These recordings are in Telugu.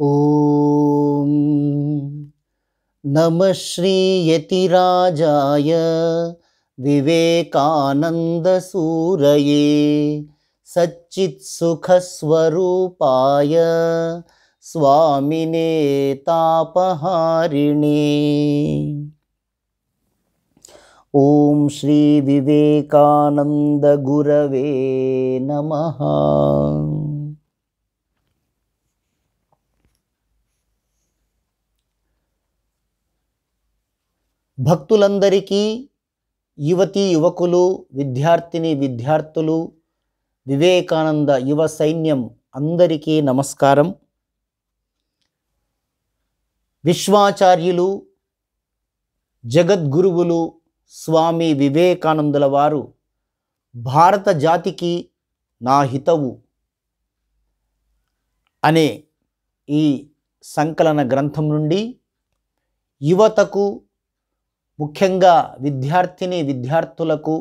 ఓం నమ శ్రీ యతిరాజాయ వివేకానంద సూరయే సచ్చిత్ సుఖ స్వరూపాయ స్వామినే తాపహారిణే. ఓం శ్రీ వివేకానంద గురవే నమః. భక్తులందరికీ, యువతీ యువకులు, విద్యార్థిని విద్యార్థులు, వివేకానంద యువ సైన్యం అందరికీ నమస్కారం. విశ్వాచార్యులు, జగద్గురువులు స్వామి వివేకానందుల వారు భారత జాతికి నా హితవు అనే ఈ సంకలన గ్రంథం నుండి యువతకు, ముఖ్యంగా విద్యార్థిని విద్యార్థులకు,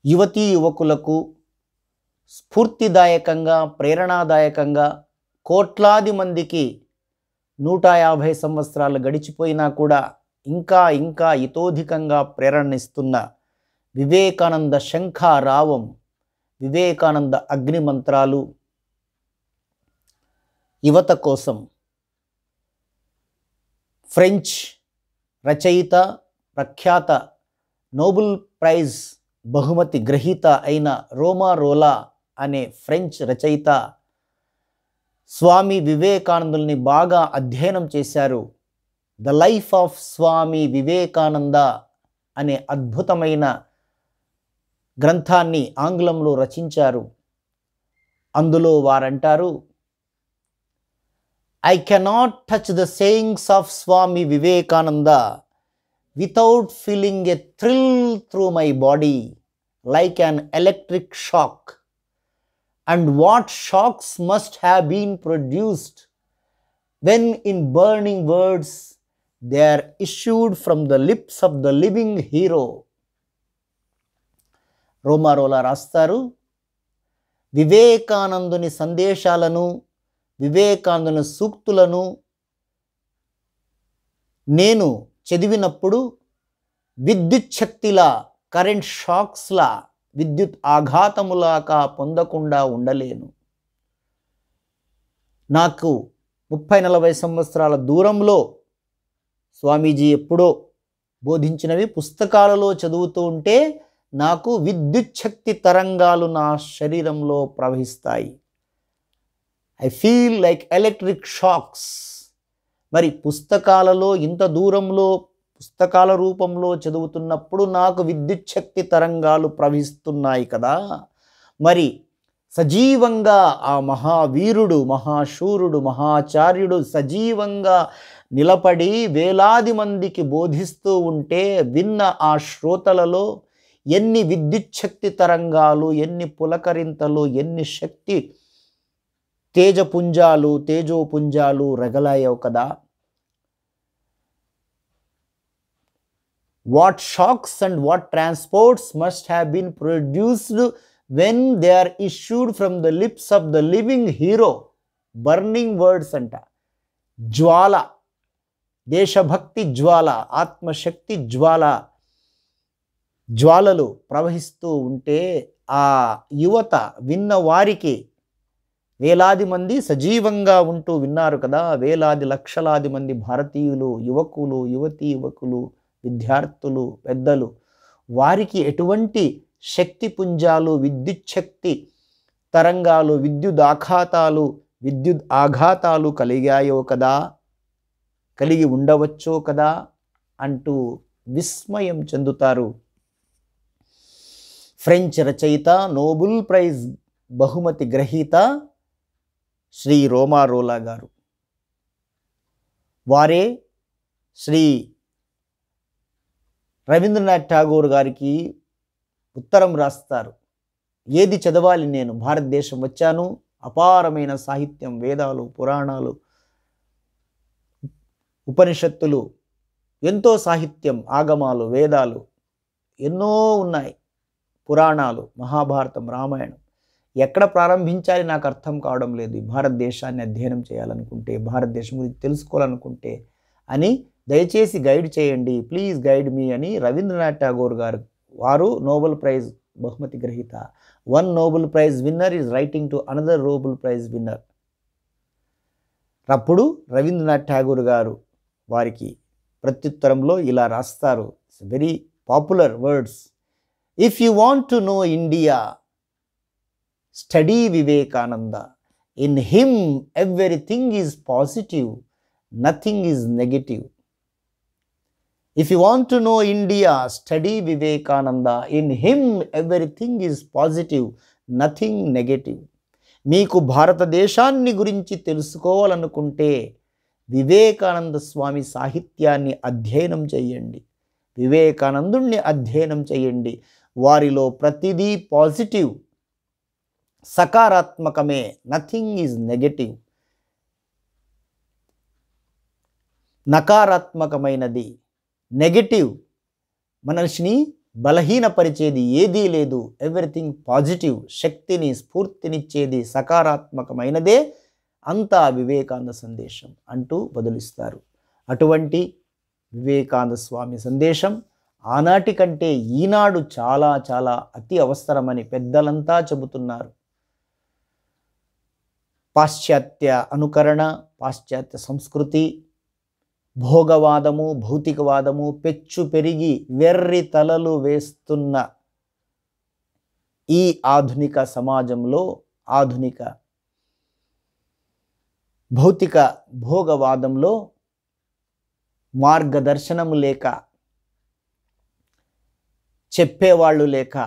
యువతీ యువకులకు స్ఫూర్తిదాయకంగా, ప్రేరణాదాయకంగా కోట్లాది మందికి 150 సంవత్సరాలు గడిచిపోయినా కూడా ఇంకా ఇంకా ఇతోధికంగా ప్రేరణనిస్తున్న వివేకానంద శంఖారావం, వివేకానంద అగ్నిమంత్రాలు యువత కోసం ఫ్రెంచ్ రచయిత, ప్రఖ్యాత నోబెల్ ప్రైజ్ బహుమతి గ్రహీత అయిన రోమా రోలా అనే ఫ్రెంచ్ రచయిత స్వామి వివేకానందుల్ని బాగా అధ్యయనం చేశారు. The life of Swami Vivekananda అనే అద్భుతమైన గ్రంథాన్ని ఆంగ్లంలో రచించారు. అందులో వారంటారు, I cannot touch the sayings of Swami Vivekananda without feeling a thrill through my body like an electric shock. And what shocks must have been produced when in burning words they are issued from the lips of the living hero. రోమారోలా రాస్తారు, వివేకానందుని సందేశాలను, వివేకానందుని సూక్తులను నేను చదివినప్పుడు విద్యుత్ శక్తిలా, కరెంట్ షాక్స్లా, విద్యుత్ ఆఘాతములాగా పొందకుండా ఉండలేను. నాకు 30-40 సంవత్సరాల దూరంలో స్వామీజీ ఎప్పుడో బోధించినవి పుస్తకాలలో చదువుతూ ఉంటే నాకు విద్యుత్ శక్తి తరంగాలు నా శరీరంలో ప్రవహిస్తాయి. I feel like electric shocks. మరి పుస్తకాలలో ఇంత దూరంలో పుస్తకాల రూపంలో చదువుతున్నప్పుడు నాకు విద్యుత్ శక్తి తరంగాలు ప్రవహిస్తున్నాయి కదా. మరి సజీవంగా ఆ మహావీరుడు, మహాశూరుడు, మహాచార్యుడు సజీవంగా నిలబడి వేలాది మందికి బోధిస్తూ ఉంటే విన్న ఆ శ్రోతలలో ఎన్ని విద్యుత్ శక్తి తరంగాలు, ఎన్ని పులకరింతలు, ఎన్ని శక్తి తేజోపుంజాలు రగలాయవు కదా. What shocks and what transports must have been produced when they are issued from the lips of the living hero. Burning words అంట, జ్వాల, దేశభక్తి జ్వాల, ఆత్మశక్తి జ్వాల, జ్వాలలు ప్రవహిస్తూ ఉంటే ఆ యువత విన్న వారికి, వేలాది మంది సజీవంగా ఉంటూ విన్నారు కదా, వేలాది లక్షలాది మంది భారతీయులు, యువకులు, యువతీ యువకులు, విద్యార్థులు, పెద్దలు, వారికి ఎటువంటి శక్తి పుంజాలు, విద్యుత్ శక్తి తరంగాలు, విద్యుత్ ఆఘాతాలు కలిగాయో కదా, కలిగి ఉండవచ్చో కదా అంటూ విస్మయం చెందుతారు. ఫ్రెంచ్ రచయిత, నోబెల్ ప్రైజ్ బహుమతి గ్రహీత శ్రీ రోమారోలా గారు. వారే శ్రీ రవీంద్రనాథ్ ఠాగూర్ గారికి ఉత్తరం రాస్తారు. ఏది చదవాలి నేను? భారతదేశం వచ్చాను, అపారమైన సాహిత్యం, వేదాలు, పురాణాలు, ఉపనిషత్తులు, ఎంతో సాహిత్యం, ఆగమాలు, వేదాలు ఎన్నో ఉన్నాయి, పురాణాలు, మహాభారతం, రామాయణం, ఎక్కడ ప్రారంభించాలి నాకు అర్థం కావడం లేదు. ఈ భారతదేశాన్ని అధ్యయనం చేయాలనుకుంటే, భారతదేశం గురించి తెలుసుకోవాలనుకుంటే అని దయచేసి గైడ్ చేయండి, ప్లీజ్ గైడ్ మీ అని రవీంద్రనాథ్ ఠాగూర్ గారు, వారు నోబెల్ ప్రైజ్ బహుమతి గ్రహీత. One Nobel prize winner is writing to another Nobel prize winner. అప్పుడు రవీంద్రనాథ్ ఠాగూర్ గారు వారికి ప్రత్యుత్తరంలో ఇలా రాస్తారు, very popular words. If you want to know India, study Vivekananda. In him everything is positive, nothing is negative. If you want to know India, study Vivekananda. In him, everything is positive, nothing negative. మీకు భారతదేశాన్ని గురించి తెలుసుకోవాలనుకుంటే వివేకానంద స్వామి సాహిత్యాన్ని అధ్యయనం చేయండి, వివేకానందుణ్ణి అధ్యయనం చేయండి. వారిలో ప్రతిదీ పాజిటివ్, సకారాత్మకమే, నథింగ్ ఈజ్ నెగటివ్. నకారాత్మకమైనది, నెగటివ్, మనిషిని బలహీనపరిచేది ఏదీ లేదు. ఎవ్రీథింగ్ పాజిటివ్, శక్తిని స్ఫూర్తినిచ్చేది సకారాత్మకమైనదే అంతా వివేకానంద సందేశం అంటూ బదులిస్తారు. అటువంటి వివేకానంద స్వామి సందేశం ఆనాటి కంటే ఈనాడు చాలా చాలా అతి అవసరమని పెద్దలంతా చెబుతున్నారు. పాశ్చాత్య అనుకరణ, పాశ్చాత్య సంస్కృతి, భోగవాదము, భౌతికవాదము పెచ్చు పెరిగి వెర్రి తలలు వేస్తున్న ఈ ఆధునిక సమాజంలో, ఆధునిక భౌతిక భోగవాదంలో మార్గదర్శనము లేక, చెప్పేవాళ్ళు లేక,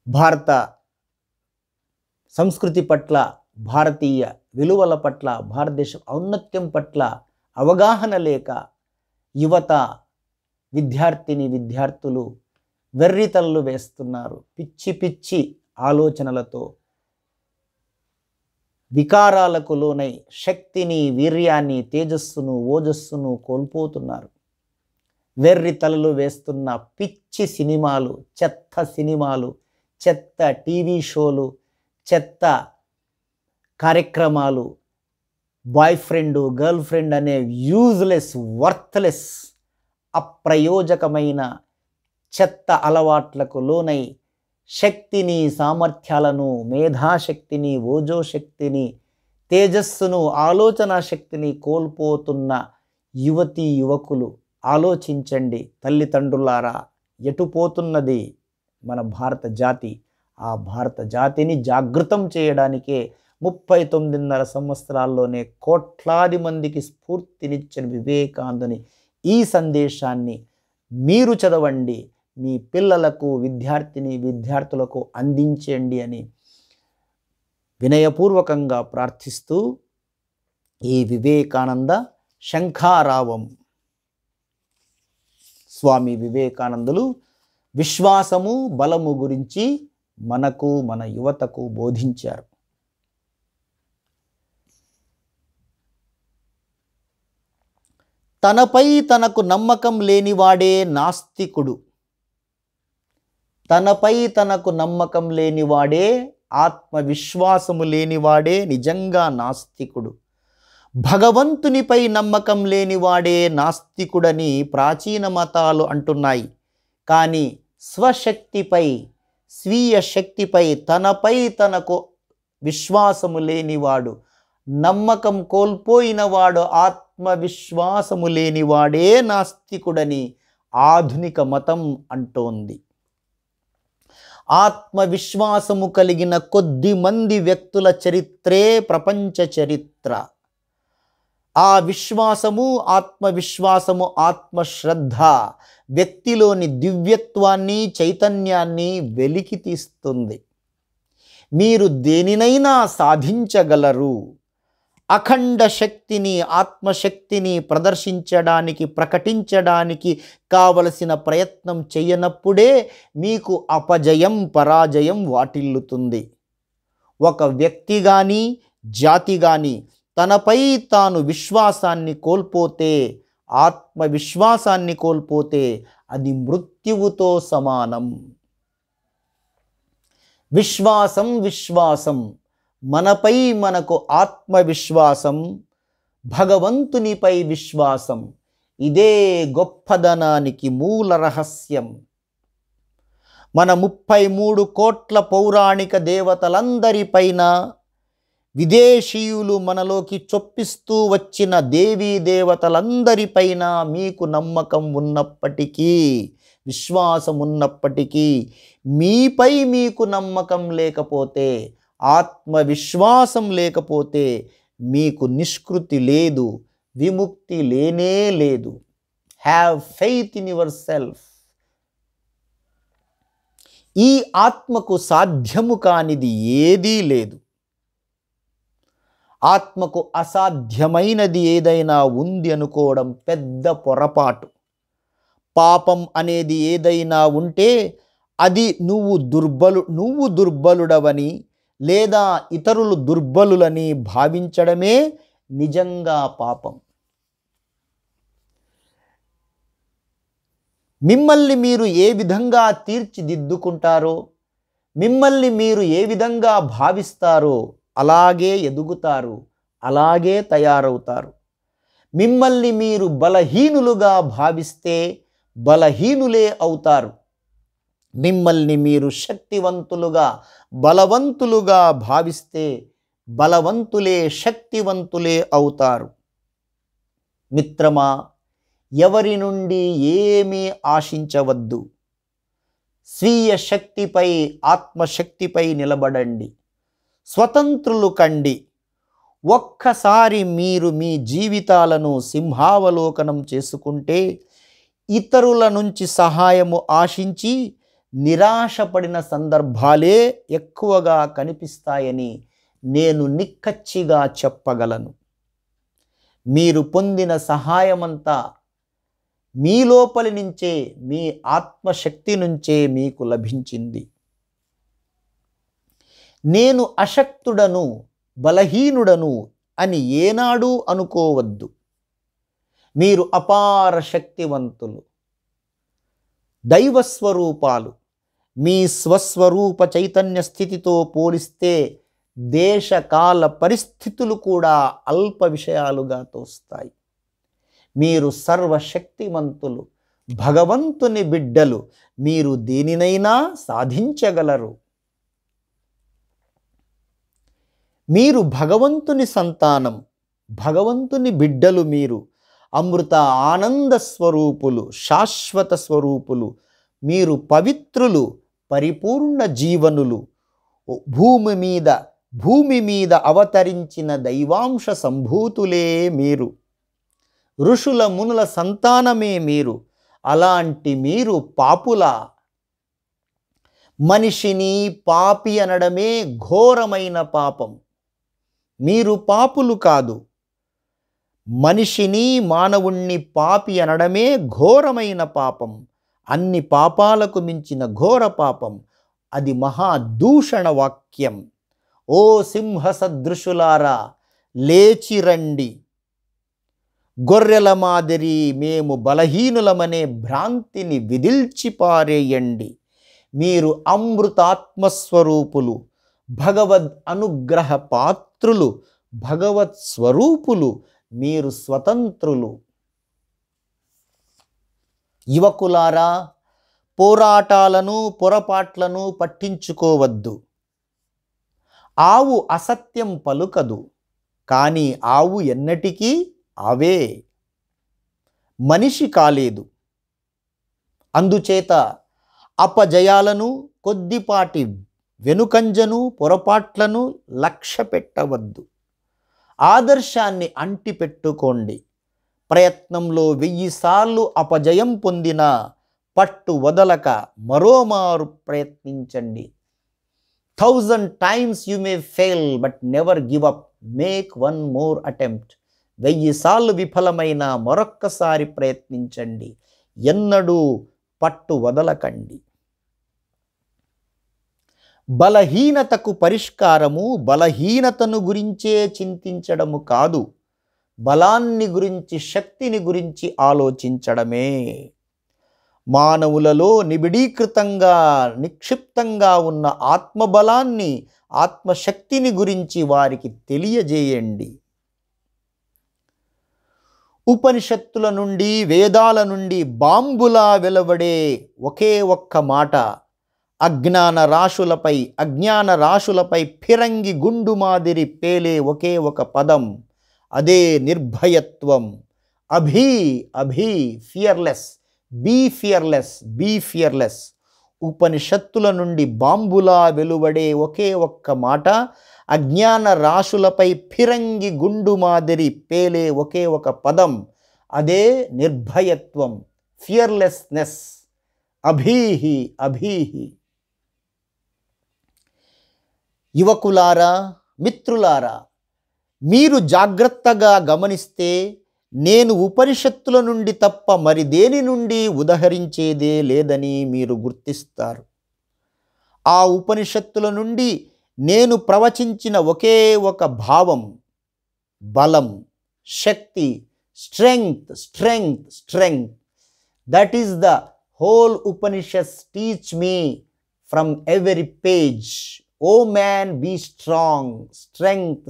భారత సంస్కృతి పట్ల, భారతీయ విలువల పట్ల, భారతదేశ ఔన్నత్యం పట్ల అవగాహన లేక యువత, విద్యార్థులు వెర్రితలలు వేస్తున్నారు. పిచ్చి పిచ్చి ఆలోచనలతో వికారాలకు లోనై శక్తిని, వీర్యాన్ని, తేజస్సును, ఓజస్సును కోల్పోతున్నారు. వెర్రితలలు వేస్తున్న పిచ్చి సినిమాలు, చెత్త సినిమాలు, చెత్త టీవీ షోలు, చెత్త కార్యక్రమాలు, బాయ్ ఫ్రెండ్, గర్ల్ ఫ్రెండ్ అనే యూజ్లెస్, వర్త్లెస్, అప్రయోజకమైన చెత్త అలవాట్లకు లోనై శక్తిని, సామర్థ్యాలను, మేధాశక్తిని, ఓజోశక్తిని, తేజస్సును, ఆలోచన శక్తిని కోల్పోతున్న యువతీ యువకులు ఆలోచించండి. తల్లిదండ్రులారా, ఎటుపోతున్నది మన భారత జాతి? ఆ భారత జాతిని జాగృతం చేయడానికే 39.5 సంవత్సరాల్లోనే కోట్లాది మందికి స్ఫూర్తినిచ్చిన వివేకానందుని ఈ సందేశాన్ని మీరు చదవండి, మీ పిల్లలకు, విద్యార్థులకు అందించండి అని వినయపూర్వకంగా ప్రార్థిస్తూ ఈ వివేకానంద శంఖారావం స్వామి వివేకానందులు విశ్వాసము, బలము గురించి మనకు, మన యువతకు బోధించారు. తనపై తనకు నమ్మకం లేనివాడే నాస్తికుడు. తనపై తనకు నమ్మకం లేనివాడే, ఆత్మవిశ్వాసము లేనివాడే నిజంగా నాస్తికుడు. భగవంతునిపై నమ్మకం లేనివాడే నాస్తికుడని ప్రాచీన మతాలు అంటున్నాయి. కానీ స్వశక్తిపై, స్వీయ శక్తిపై, తనపై తనకు విశ్వాసము లేనివాడు, నమ్మకం కోల్పోయినవాడు, ఆత్మవిశ్వాసము లేనివాడే నాస్తికుడని ఆధునిక మతం అంటోంది. ఆత్మవిశ్వాసము కలిగిన కొద్ది మంది వ్యక్తుల చరిత్రే ప్రపంచ చరిత్ర. ఆ విశ్వాసము, ఆత్మవిశ్వాసము, ఆత్మశ్రద్ధ వ్యక్తిలోని దివ్యత్వాన్ని, చైతన్యాన్ని వెలికి తీస్తుంది. మీరు దేనినైనా సాధించగలరు. అఖండ శక్తిని, ఆత్మశక్తిని ప్రదర్శించడానికి, ప్రకటించడానికి కావలసిన ప్రయత్నం చేయనప్పుడే మీకు అపజయం, పరాజయం వాటిల్లుతుంది. ఒక వ్యక్తి కానీ, జాతి కానీ తనపై తాను విశ్వాసాన్ని కోల్పోతే, ఆత్మవిశ్వాసాన్ని కోల్పోతే అది మృత్యువుతో సమానం. విశ్వాసం విశ్వాసం, మనపై మనకు ఆత్మవిశ్వాసం, భగవంతునిపై విశ్వాసం, ఇదే గొప్పదనానికి మూల రహస్యం. మన 33 కోట్ల పౌరాణిక దేవతలందరిపైన, విదేశీయులు మనలోకి చొప్పిస్తూ వచ్చిన దేవీ దేవతలందరిపైన మీకు నమ్మకం ఉన్నప్పటికీ, విశ్వాసం ఉన్నప్పటికీ, మీపై మీకు నమ్మకం లేకపోతే, ఆత్మవిశ్వాసం లేకపోతే మీకు నిష్కృతి లేదు, విముక్తి లేనే లేదు. Have faith in your self. ఈ ఆత్మకు సాధ్యము కానిది ఏదీ లేదు. ఆత్మకు అసాధ్యమైనది ఏదైనా ఉంది అనుకోవడం పెద్ద పొరపాటు. పాపం అనేది ఏదైనా ఉంటే అది నువ్వు దుర్బలుడవని లేదా ఇతరులు దుర్బలులని భావించడమే నిజంగా పాపం. మిమ్మల్ని మీరు ఏ విధంగా తీర్చిదిద్దుకుంటారో, మిమ్మల్ని మీరు ఏ విధంగా భావిస్తారో అలాగే ఎదుగుతారు, అలాగే తయారవుతారు. మిమ్మల్ని మీరు బలహీనులుగా భావిస్తే బలహీనులే అవుతారు. మిమ్మల్ని మీరు శక్తివంతులుగా, బలవంతులుగా భావిస్తే బలవంతులే, శక్తివంతులే అవుతారు. మిత్రమా, ఎవరి నుండి ఏమీ ఆశించవద్దు. స్వీయ శక్తిపై, ఆత్మశక్తిపై నిలబడండి. స్వతంత్రులు కండి. ఒక్కసారి మీరు మీ జీవితాలను సింహావలోకనం చేసుకుంటే, ఇతరుల నుంచి సహాయము ఆశించి నిరాశపడిన సందర్భాలే ఎక్కువగా కనిపిస్తాయని నేను నిక్కచ్చిగా చెప్పగలను. మీరు పొందిన సహాయమంతా మీ లోపలి నుంచే, మీ ఆత్మశక్తి నుంచే మీకు లభించింది. నేను అశక్తుడను, బలహీనుడను అని ఏనాడూ అనుకోవద్దు. మీరు అపార శక్తివంతులు, దైవస్వరూపాలు. మీ స్వస్వరూప చైతన్య స్థితితో పోలిస్తే దేశకాల పరిస్థితులు కూడా అల్ప విషయాలుగా తోస్తాయి. మీరు సర్వశక్తివంతులు, భగవంతుని బిడ్డలు. మీరు దేనినైనా సాధించగలరు. మీరు భగవంతుని సంతానం, భగవంతుని బిడ్డలు. మీరు అమృత ఆనంద స్వరూపులు, శాశ్వత స్వరూపులు. మీరు పవిత్రులు, పరిపూర్ణ జీవనులు. భూమి మీద అవతరించిన దైవాంశ సంభూతులే మీరు. ఋషుల మునుల సంతానమే మీరు. అలాంటి మీరు పాపులా? మనిషిని పాపి అనడమే ఘోరమైన పాపం. మీరు పాపులు కాదు. మనిషిని, మానవుణ్ణి పాపి అనడమే ఘోరమైన పాపం. అన్ని పాపాలకు మించిన ఘోర పాపం. అది మహాదూషణ వాక్యం. ఓ సింహ సదృశులారా, లేచిరండి. గొర్రెల మాదిరి మేము బలహీనులమనే భ్రాంతిని విదిల్చిపారేయండి. మీరు అమృతాత్మస్వరూపులు, భగవద్ అనుగ్రహ పాత్రులు, భగవత్ స్వరూపులు. మీరు స్వతంత్రులు. యువకులారా, పోరాటాలను, పొరపాట్లను పట్టించుకోవద్దు. ఆవు అసత్యం పలుకదు, కానీ ఆవు ఎన్నటికీ ఆవే. మనిషి కాలేదు. అందుచేత అపజయాలను, కొద్దిపాటి వెనుకంజను, పొరపాట్లను లక్ష్య పెట్టవద్దు. ఆదర్శాన్ని అంటిపెట్టుకోండి. ప్రయత్నంలో 1000 సార్లు అపజయం పొందినా పట్టు వదలక మరోమారు ప్రయత్నించండి. 1000 times you may fail, but never give up. Make one more attempt. 1000 సార్లు విఫలమైన మరొక్కసారి ప్రయత్నించండి. ఎన్నడూ పట్టు వదలకండి. బలహీనతకు పరిష్కారము బలహీనతను గురించే చింతించడము కాదు, బలాన్ని గురించి, శక్తిని గురించి ఆలోచించడమే. మానవులలో నిబిడీకృతంగా నిక్షిప్తంగా ఉన్న ఆత్మబలాన్ని, ఆత్మశక్తిని గురించి వారికి తెలియజేయండి. ఉపనిషత్తుల నుండి, వేదాల నుండి బాంబులా వెలువడే ఒకే ఒక్క మాట, అజ్ఞాన రాశులపై ఫిరంగి గుండు మాదిరి పేలే ఒకే ఒక పదం, అదే నిర్భయత్వం. అభి ఫియర్లెస్, బీ ఫియర్లెస్. ఉపనిషత్తుల నుండి బాంబులా వెలువడే ఒకే ఒక్క మాట, అజ్ఞాన రాశులపై ఫిరంగి గుండు మాదిరి పేలే ఒకే ఒక పదం, అదే నిర్భయత్వం, ఫియర్లెస్నెస్. అభీహి. యువకులారా, మిత్రులారా, మీరు జాగ్రత్తగా గమనిస్తే నేను ఉపనిషత్తుల నుండి తప్ప మరి దేని నుండి ఉదహరించేదే లేదని మీరు గుర్తిస్తారు. ఆ ఉపనిషత్తుల నుండి నేను ప్రవచించిన ఒకే ఒక భావం, బలం, శక్తి, strength. That is the whole Upanishads teach me from every page. O man be strong, strength.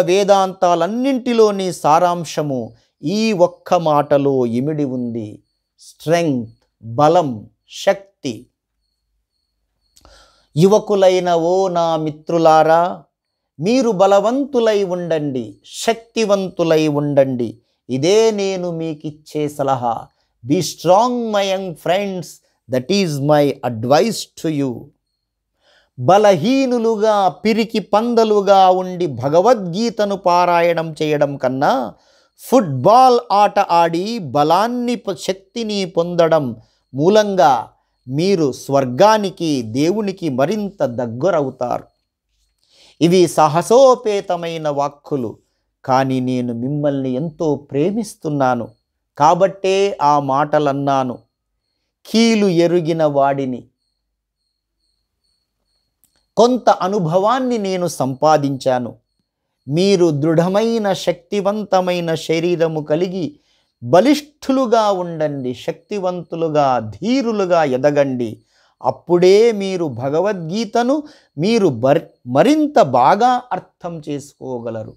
వేదాంతాలన్నింటిలోని సారాంశము ఈ ఒక్క మాటలో ఇమిడి ఉంది. స్ట్రెంగ్త్, బలం, శక్తి. యువకులైన ఓ నా మిత్రులారా, మీరు బలవంతులై ఉండండి, శక్తివంతులై ఉండండి. ఇదే నేను మీకిచ్చే సలహా. Be strong my young friends, that is my advice to you. బలహీనులుగా, పిరికి పందలుగా ఉండి భగవద్గీతను పారాయణం చేయడం కన్నా ఫుట్బాల్ ఆట ఆడి బలాన్ని, శక్తిని పొందడం మూలంగా మీరు స్వర్గానికి, దేవునికి మరింత దగ్గరవుతారు. ఇవి సాహసోపేతమైన వాక్కులు, కానీ నేను మిమ్మల్ని ఎంతో ప్రేమిస్తున్నాను కాబట్టే ఆ మాటలన్నాను. కీలు ఎరుగిన వాడిని, కొంత అనుభవాన్ని నేను సంపాదించాను. మీరు దృఢమైన, శక్తివంతమైన శరీరము కలిగి బలిష్ఠులుగా ఉండండి, శక్తివంతులుగా, ధీరులుగా ఎదగండి. అప్పుడే మీరు భగవద్గీతను మీరు మరింత బాగా అర్థం చేసుకోగలరు.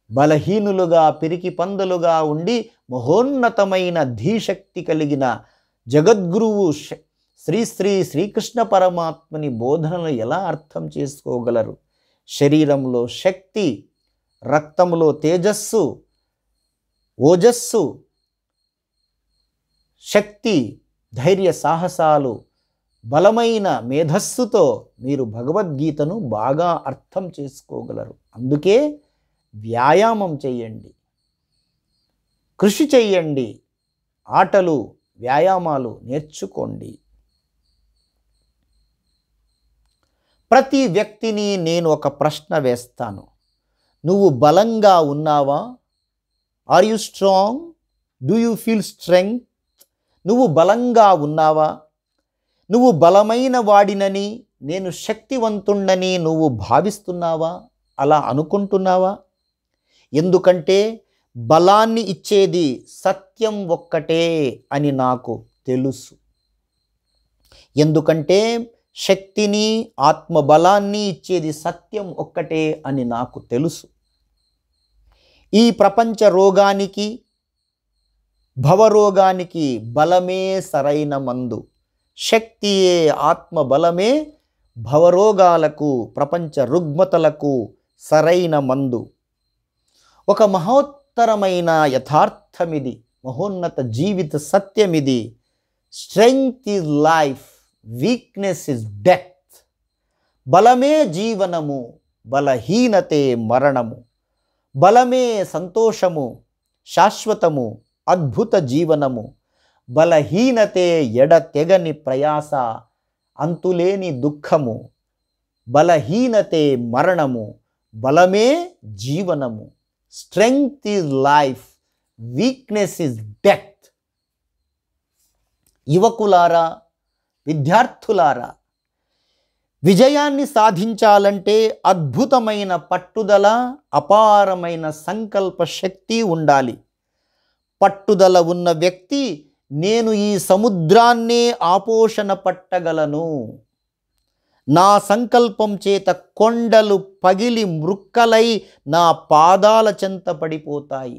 బలహీనులుగా, పిరికి పందులుగా ఉండి మహోన్నతమైన ధీశక్తి కలిగిన జగద్గురువు శ్రీకృష్ణ పరమాత్మని బోధనలు ఎలా అర్థం చేసుకోగలరు? శరీరంలో శక్తి, రక్తంలో తేజస్సు, ఓజస్సు, శక్తి, ధైర్య సాహసాలు, బలమైన మేధస్సుతో మీరు భగవద్గీతను బాగా అర్థం చేసుకోగలరు. అందుకే వ్యాయామం చేయండి, కృషి చేయండి, ఆటలు, వ్యాయామాలు నేర్చుకోండి. ప్రతి వ్యక్తిని నేను ఒక ప్రశ్న వేస్తాను. నువ్వు బలంగా ఉన్నావా? Are you strong? Do you feel strength? నువ్వు బలంగా ఉన్నావా? నువ్వు బలమైన వాడినని, నేను శక్తివంతుణ్ణని నువ్వు భావిస్తున్నావా? అలా అనుకుంటున్నావా? ఎందుకంటే బలాన్ని ఇచ్చేది సత్యం ఒక్కటే అని నాకు తెలుసు. ఎందుకంటే శక్తిని, ఆత్మబలాన్ని ఇచ్చేది సత్యం ఒక్కటే అని నాకు తెలుసు. ఈ ప్రపంచ రోగానికి, భవరోగానికి బలమే సరైన మందు. శక్తియే, ఆత్మబలమే భవరోగాలకు, ప్రపంచ రుగ్మతలకు సరైన మందు. ఒక మహోత్తరమైన యథార్థమిది, మహోన్నత జీవిత సత్యమిది. Strength is life, weakness is death. బలమే జీవనము, బలహీనతే మరణము. బలమే సంతోషము, శాశ్వతము, అద్భుత జీవనము. బలహీనతే ఎడతెగని ప్రయాస, అంతులేని దుఃఖము. బలహీనతే మరణము, బలమే జీవనము. Strength is life, weakness is death. యువకులారా, విద్యార్థులారా, విజయాన్ని సాధించాలంటే అద్భుతమైన పట్టుదల, అపారమైన సంకల్ప శక్తి ఉండాలి. పట్టుదల ఉన్న వ్యక్తి నేను ఈ సముద్రాన్నే ఆపోషణ పట్టగలను, నా సంకల్పం చేత కొండలు పగిలి మృక్కలై నా పాదాల చెంత పడిపోతాయి,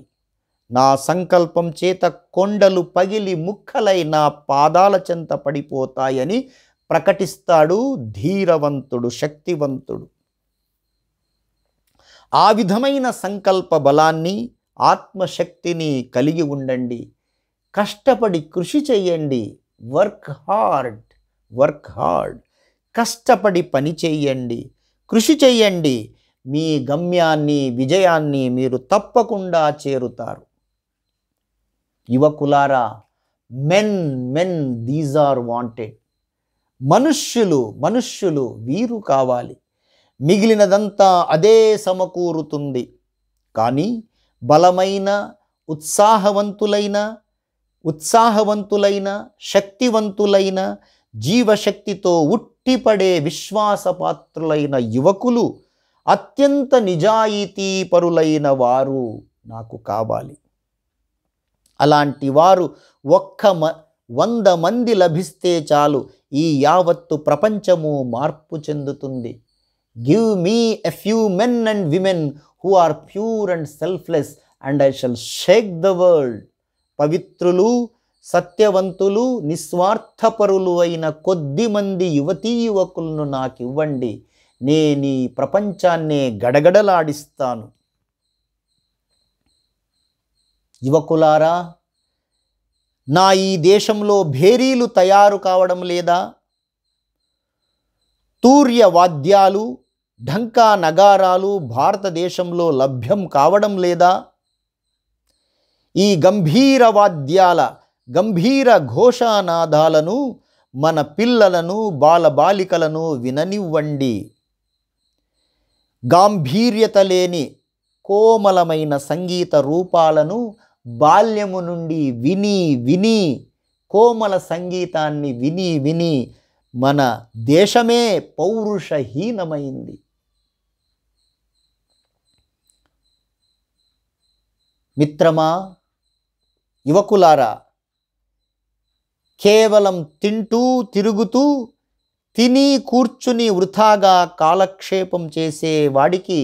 నా సంకల్పం చేత కొండలు పగిలి ముక్కలై నా పాదాల చెంత పడిపోతాయని ప్రకటిస్తాడు ధీరవంతుడు, శక్తివంతుడు. ఆ విధమైన సంకల్ప బలాన్ని, ఆత్మశక్తిని కలిగి ఉండండి. కష్టపడి కృషి చేయండి. Work hard, work hard. కష్టపడి పని చేయండి, కృషి చేయండి. మీ గమ్యాన్ని, విజయాన్ని మీరు తప్పకుండా చేరుతారు. యువకులారా, మెన్ దీస్ ఆర్ వాంటెడ్. మనుష్యులు వీరు కావాలి. మిగిలినదంతా అదే సమకూరుతుంది. కానీ బలమైన, ఉత్సాహవంతులైన, శక్తివంతులైన, జీవశక్తితో ఉట్టిపడే విశ్వాసపాత్రులైన యువకులు, అత్యంత నిజాయితీపరులైన వారు నాకు కావాలి. అలాంటి వారు 100 మంది లభిస్తే చాలు, ఈ యావత్తు ప్రపంచము మార్పు చెందుతుంది. Give me a few men and women who are pure and selfless and I shall shake the world. పవిత్రులు, సత్యవంతులు, నిస్వార్థపరులు అయిన కొద్దిమంది యువతీ యువకులను నాకు ఇవ్వండి. నేను ఈ ప్రపంచాన్నే గడగడలాడిస్తాను. యువకులారా, నా ఈ దేశంలో భేరీలు తయారు కావడం లేదా? తూర్య వాద్యాలు, ఢంకా నగారాలు భారతదేశంలో లభ్యం కావడం లేదా? ఈ గంభీర వాద్యాల, గంభీర ఘోషానాదాలను మన పిల్లలను, బాలబాలికలను విననివ్వండి. గాంభీర్యత లేని కోమలమైన సంగీత రూపాలను బాల్యము నుండి విని కోమల సంగీతాన్ని విని మన దేశమే పౌరుషహీనమైంది. మిత్రమా, యువకులారా, కేవలం తింటూ తిరుగుతూ, తిని కూర్చుని వృథాగా కాలక్షేపం చేసే వాడికి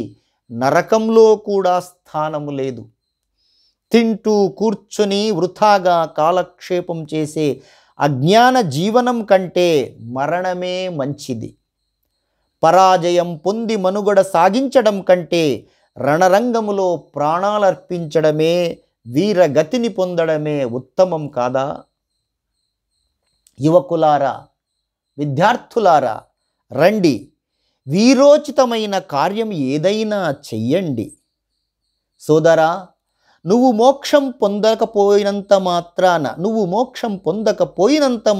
నరకంలో కూడా స్థానము లేదు. తింటూ కూర్చుని వృథాగా కాలక్షేపం చేసే అజ్ఞాన జీవనం కంటే మరణమే మంచిది. పరాజయం పొంది మనుగడ సాగించడం కంటే రణరంగములో ప్రాణాలర్పించడమే, వీరగతిని పొందడమే ఉత్తమం కాదా? యువకులారా, విద్యార్థులారా, రండి, వీరోచితమైన కార్యం ఏదైనా చెయ్యండి. సోదరా, నువ్వు మోక్షం పొందకపోయినంత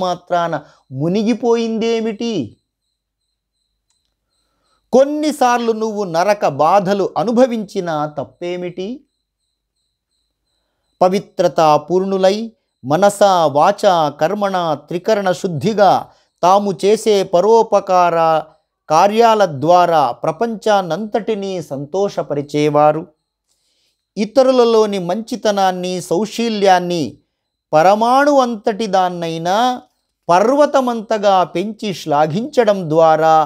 మాత్రాన మునిగిపోయిందేమిటి? కొన్నిసార్లు నువ్వు నరక బాధలు అనుభవించిన తప్పేమిటి? పవిత్రతా పూర్ణులై మనస, వాచ, కర్మణ త్రికరణ శుద్ధిగా తాము చేసే పరోపకార కార్యాల ద్వారా ప్రపంచాన్నంతటినీ సంతోషపరిచేవారు, ఇతరులలోని మంచితనాన్ని, సౌశీల్యాన్ని పరమాణు అంతటి దాన్నైనా పర్వతమంతగా పెంచి శ్లాఘించడం ద్వారా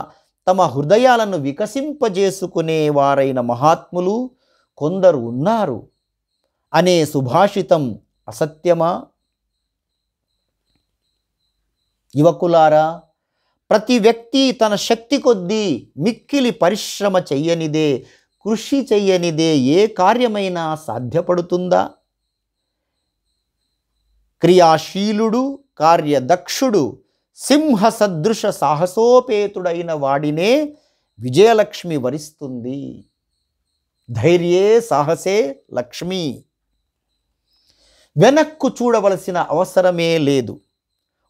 తమ హృదయాలను వికసింపజేసుకునేవారైన మహాత్ములు కొందరు ఉన్నారు అనే సుభాషితం అసత్యమా? యువకులారా, ప్రతి వ్యక్తి తన శక్తి కొద్దీ మిక్కిలి పరిశ్రమ చెయ్యనిదే, కృషి చెయ్యనిదే ఏ కార్యమైనా సాధ్యపడుతుందా? క్రియాశీలుడు, కార్యదక్షుడు, సింహ సదృశ సాహసోపేతుడైన వాడినే విజయలక్ష్మి వరిస్తుంది. ధైర్యే సాహసే లక్ష్మి. వెనక్కు చూడవలసిన అవసరమే లేదు.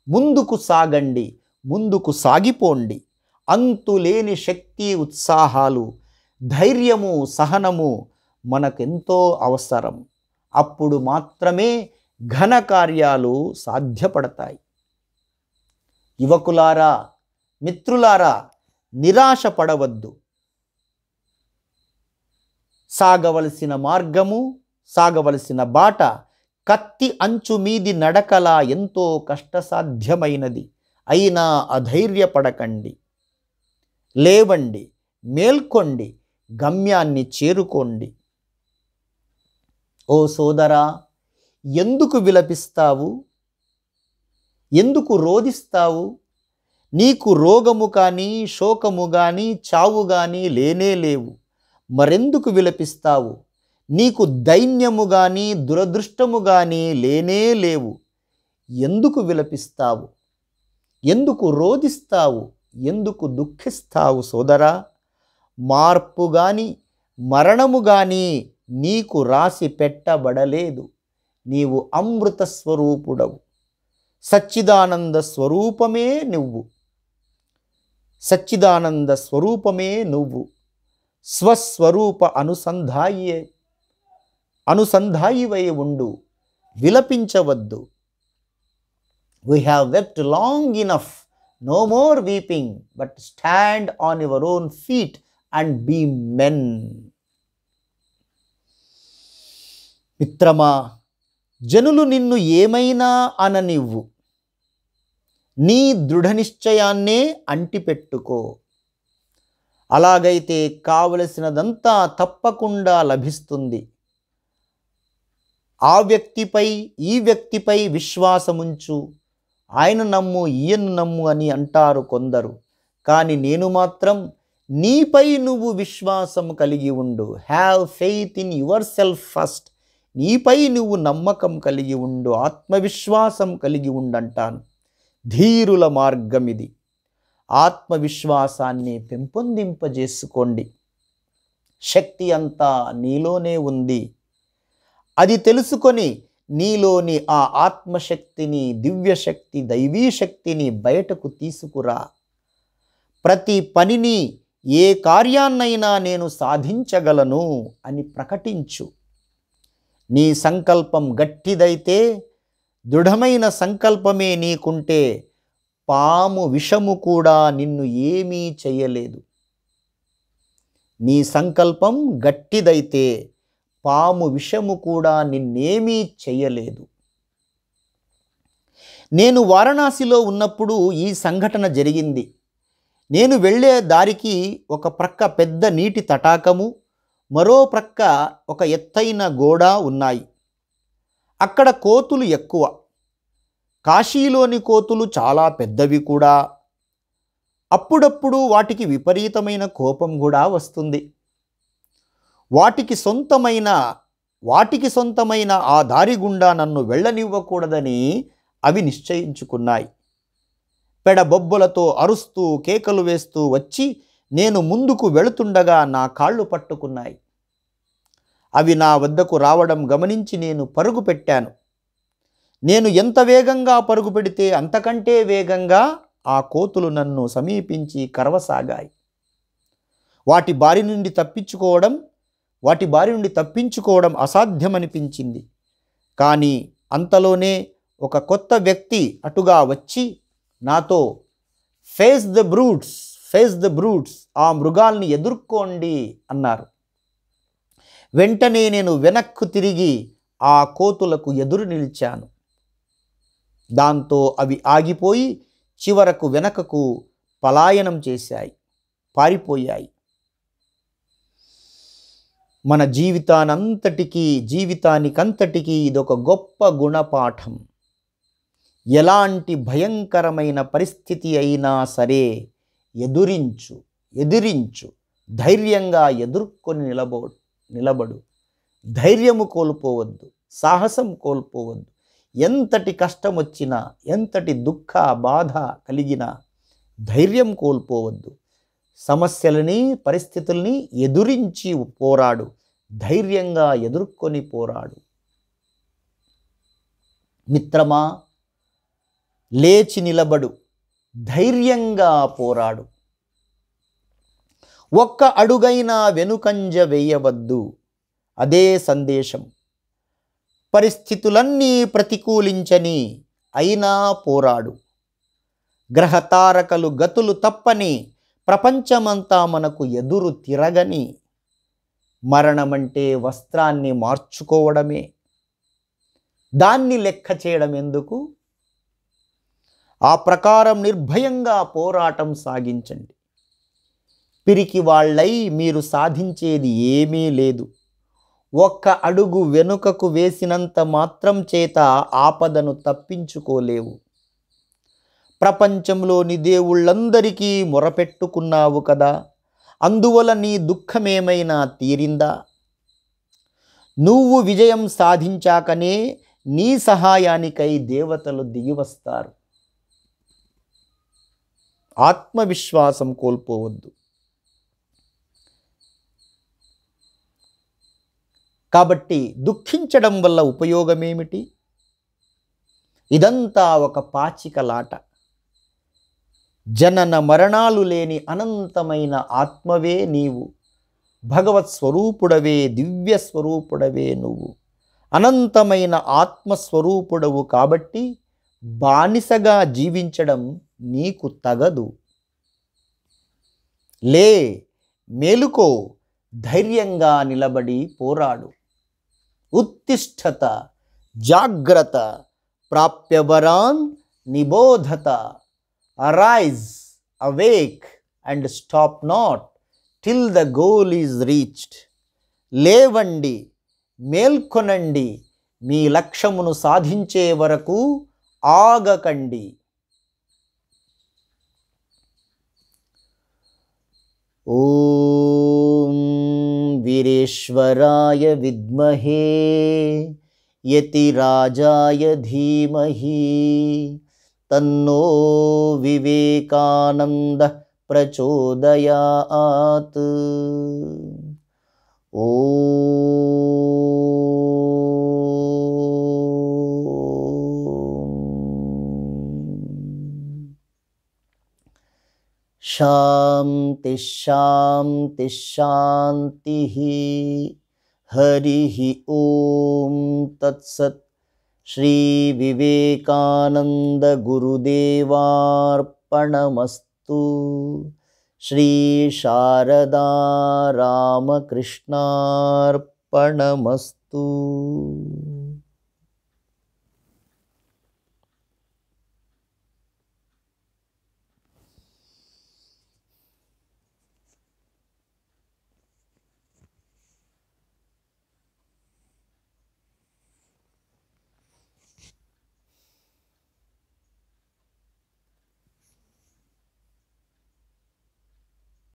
ముందుకు సాగండి, ముందుకు సాగిపోండి. అంతులేని శక్తి, ఉత్సాహాలు, ధైర్యము, సహనము మనకెంతో అవసరం. అప్పుడు మాత్రమే ఘన కార్యాలు సాధ్యపడతాయి. యువకులారా, మిత్రులారా, నిరాశ పడవద్దు. సాగవలసిన మార్గము, సాగవలసిన బాట కత్తి అంచు మీది నడకలా ఎంతో కష్టసాధ్యమైనది, అయినా అధైర్యపడకండి. లేవండి, మేల్కొండి, గమ్యాన్ని చేరుకోండి. ఓ సోదరా, ఎందుకు విలపిస్తావు? ఎందుకు రోదిస్తావు? నీకు రోగము కానీ, శోకము కానీ, చావు కానీ లేనే లేవు. మరెందుకు విలపిస్తావు? నీకు దైన్యము కానీ, దురదృష్టము కానీ లేనే లేవు. ఎందుకు విలపిస్తావు? ఎందుకు రోదిస్తావు? ఎందుకు దుఃఖిస్తావు సోదరా? మార్పు కానీ, మరణము కానీ నీకు రాసి పెట్టబడలేదు. నీవు అమృత స్వరూపుడవు. సచ్చిదానంద స్వరూపమే నువ్వు. సచ్చిదానంద స్వరూపమే నువ్వు. స్వస్వరూప అనుసంధాయివై ఉండు. విలపించవద్దు. We have wept long enough. No more weeping, but stand on your own feet and be men. మిత్రమా, జనులు నిన్ను ఏమైనా అననివ్వు. నీ దృఢ నిశ్చయాన్నే అంటిపెట్టుకో. అలాగైతే కావలసినదంతా తప్పకుండా లభిస్తుంది. ఆ వ్యక్తిపై, ఈ వ్యక్తిపై విశ్వాసముంచు. ఆయన నమ్ము, ఈయన నమ్ము అని అంటారు కొందరు. కానీ నేను మాత్రం నీపై నువ్వు విశ్వాసం కలిగి ఉండు. Have faith in your self first. నీపై నువ్వు నమ్మకం కలిగి ఉండు, ఆత్మవిశ్వాసం కలిగి ఉండంటాను. ధీరుల మార్గం ఇది. ఆత్మవిశ్వాసాన్ని పెంపొందింపజేసుకోండి. శక్తి అంతా నీలోనే ఉంది. అది తెలుసుకొని నీలోని ఆ ఆత్మశక్తిని, దివ్యశక్తి, దైవీ శక్తిని బయటకు తీసుకురా. ప్రతి పనిని, ఏ కార్యాన్నైనా నేను సాధించగలను అని ప్రకటించు. నీ సంకల్పం గట్టిదైతే, దృఢమైన సంకల్పమే నీకుంటే, పాము విషము కూడా నిన్ను ఏమీ చేయలేదు. నీ సంకల్పం గట్టిదైతే పాము విషము కూడా నిన్నేమీ చేయలేదు. నేను వారణాసిలో ఉన్నప్పుడు ఈ సంఘటన జరిగింది. నేను వెళ్ళే దారికి ఒక ప్రక్క పెద్ద నీటి తటాకము, మరో ప్రక్క ఒక ఎత్తైన గోడ ఉన్నాయి. అక్కడ కోతులు ఎక్కువ. కాశీలోని కోతులు చాలా పెద్దవి కూడా. అప్పుడప్పుడు వాటికి విపరీతమైన కోపం కూడా వస్తుంది. వాటికి సొంతమైన ఆ దారి గుండా నన్ను వెళ్ళనివ్వకూడదని అవి నిశ్చయించుకున్నాయి. పెడబొబ్బలతో అరుస్తూ, కేకలు వేస్తూ వచ్చి నేను ముందుకు వెళుతుండగా నా కాళ్ళు పట్టుకున్నాయి. అవి నా వద్దకు రావడం గమనించి నేను పరుగు పెట్టాను. నేను ఎంత వేగంగా పరుగు పెడితే అంతకంటే వేగంగా ఆ కోతులు నన్ను సమీపించి కరవసాగాయి. వాటి బారి నుండి తప్పించుకోవడం అసాధ్యమనిపించింది. కానీ అంతలోనే ఒక కొత్త వ్యక్తి అటుగా వచ్చి నాతో ఫేస్ ద బ్రూట్స్, ఆ మృగాల్ని ఎదుర్కోండి అన్నారు. వెంటనే నేను వెనక్కు తిరిగి ఆ కోతులకు ఎదురు నిలిచాను. దాంతో అవి ఆగిపోయి చివరకు వెనకకు పలాయనం చేశాయి, పారిపోయాయి. మన జీవితానికంతటికీ ఇదొక గొప్ప గుణపాఠం. ఎలాంటి భయంకరమైన పరిస్థితి అయినా సరే ఎదిరించు, ధైర్యంగా ఎదుర్కొని నిలబడు. ధైర్యము కోల్పోవద్దు, సాహసం కోల్పోవద్దు. ఎంతటి కష్టం వచ్చినా, ఎంతటి దుఃఖ బాధ కలిగినా ధైర్యం కోల్పోవద్దు. సమస్యలని, పరిస్థితుల్ని ఎదురించి పోరాడు. ధైర్యంగా ఎదుర్కొని పోరాడు. మిత్రమా, లేచి నిలబడు, ధైర్యంగా పోరాడు. ఒక్క అడుగైనా వెనుకంజ వేయవద్దు. అదే సందేశం. పరిస్థితులన్నీ ప్రతికూలించని, అయినా పోరాడు. గ్రహతారకలు గతులు తప్పని, ప్రపంచమంతా మనకు ఎదురు తిరగని, మరణమంటే వస్త్రాన్ని మార్చుకోవడమే. దాన్ని లెక్క చేయడం ఎందుకు? ఆ ప్రకారం నిర్భయంగా పోరాటం సాగించండి. పిరికి వాళ్ళై మీరు సాధించేది ఏమీ లేదు. ఒక్క అడుగు వెనుకకు వేసినంత మాత్రం చేత ఆపదను తప్పించుకోలేవు. ప్రపంచంలోని దేవుళ్ళందరికీ మొరపెట్టుకున్నావు కదా, అందువల్ల నీ దుఃఖమేమైనా తీరిందా? నువ్వు విజయం సాధించాకనే నీ సహాయానికై దేవతలు దిగివస్తారు. ఆత్మవిశ్వాసం కోల్పోవద్దు. కాబట్టి దుఃఖించడం వల్ల ఉపయోగమేమిటి? ఇదంతా ఒక పాచికలాట. జనన మరణాలు లేని అనంతమైన ఆత్మవే నీవు. భగవత్ స్వరూపుడవే, దివ్య స్వరూపుడవే నువ్వు. అనంతమైన ఆత్మస్వరూపుడవు కాబట్టి బానిసగా జీవించడం నీకు తగదు. లే, మేలుకో, ధైర్యంగా నిలబడి పోరాడు. ఉత్తిష్ఠత, జాగ్రత్త, ప్రాప్యవరాన్ నిబోధత. Arise, awake and stop not till the goal is reached. లేవండి, మేల్కొనండి, మీ లక్ష్యమును సాధించే వరకు ఆగకండి. ఓం వీరేశ్వరాయ విద్మహే యతిరాజాయ ధీమహి తన్నో వివేకానంద ప్రచోదయాత్. శాంతి శాంతి శాంతి. హరి ఓం తత్సత్. శ్రీ వివేకానంద గురుదేవార్పణమస్తు. శ్రీ శారదా రామకృష్ణార్పణమస్తు.